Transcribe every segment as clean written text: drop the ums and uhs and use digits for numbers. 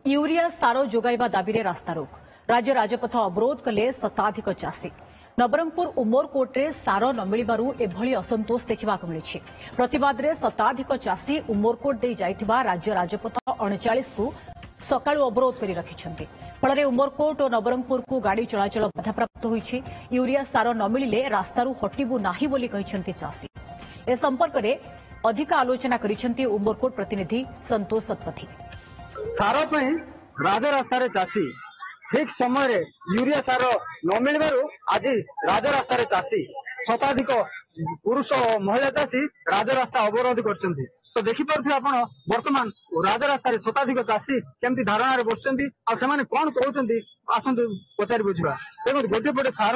Urea सार जोगाइबा दाबी रास्तारोक राज्य राजपथ अवरोध कले शताधिक चाषी नवरंगपुर उमरकोट में सार न मिलू एभली असंतोष देखा मिली प्रतिवाद में शताधिक चाषी उमरकोट दे जाइथिबा राज्य राजपथ 39 को सकाळु अवरोध कर रखिछन्ति फल उमरकोट और नवरंगपुर को गाड़ी चलाचल बाधाप्राप्त होइछि यूरिया सार न मिलिले रास्तारू हटिबु नाही बोली कहिछन्ति चाषी ए संपर्क में अधिक आलोचना करिछन्ति उमरकोट प्रतिनिधि संतोष सतपथी सार राजरास्तार चाषी ठीक समय यूरिया सार न मिलू आज राजरास्तार चाषी शताधिक पुरुष और महिला चाषी राजरास्ता अवरोध कर तो देखिपे आप बर्तमान राजरास्तार शताधिक चाषी केमती धारणा बसुंट आने कौन कहते आसतु पचारि बुझा देखो गोटे पटे सार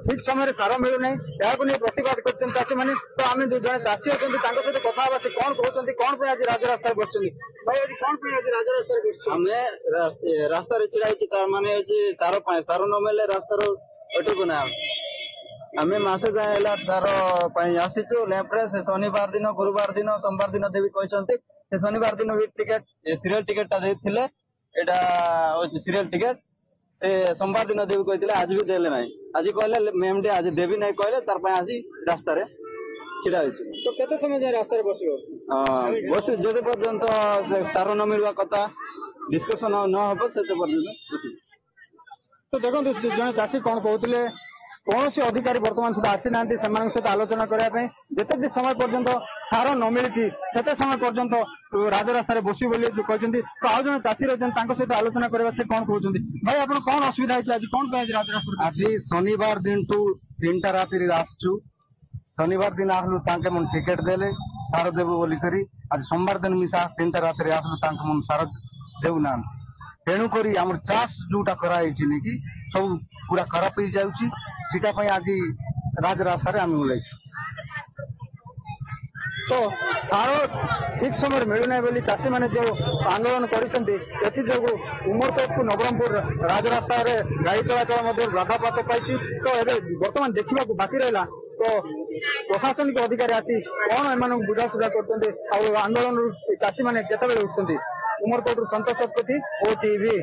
ठीक समय सार मिलूना या प्रतिवाद कर चाषी मैंने तो आम जो जन चाषी अच्छा सहित कथा से कौन कहते कौन आज राजरास्ता बस भाई आज कौन आज राजरास्ता बस रास्ता छिड़ा माने सार सार न मिले रास्तार अटकू ना आम मसे जाए सार आसीचु लेफ्ट से शनिवार दिन गुरुवार दिन सोमवार दिन देवी कहते शनिवार दिन भी टिकेट सीरियल टिकेट देते सीरियल टिकेट से सोमवार दिन देवी कहते आज भी देले ना आज कहले मेम डे आज देवी नहीं कहले तार आज रास्ता छिड़ा तो केते समय जाए रास्ता बस जो पर्यंत सार न मिलवा कथा डिस्कसन न हम से पर्यंत तो देखो जन चाषी कौन कहते कौन सी अधिकारी बर्तमान सुधा आसी ना सहित आलोचना करने जिते समय पर्यंत सार न मिली से समय पर्यंत राजरास्तार बसु बोली कहते तो आज जन चाषी रही सहित आलोचना करवा से कौन कहते भाई आप कौन असुविधा है आज कौन राजरास्ता आज शनिवार दिन टू 3टा राति आसचु शनिवार दिन आसलु तांके मन टिकेट देले सार देबु बोली करी आज सोमवार दिन मिसा 3टा राति आसलु तांके मन सार देउना तेणु करी हमर चाष जोटा कराई छि कि सब पूरा खराब हो जाउछि सीटा पई आज राजरास्ता आम ओल्लैछु तो सार ठीक समय मिलूना बोली चाषी मैंने जो आंदोलन कर उमरकोट को नवरंगपुर राजरास्ता गाड़ी चलाचल बाधाप्राप्त पाई तो ये बर्तमान देखा बाकी रहा तो प्रशासनिक अधिकारी आसी कौन एम बुझासुझा कर आंदोलन चाषी मैंने केतबेले उठुंट उमरकोट संतोष शतपथी ओटीवी।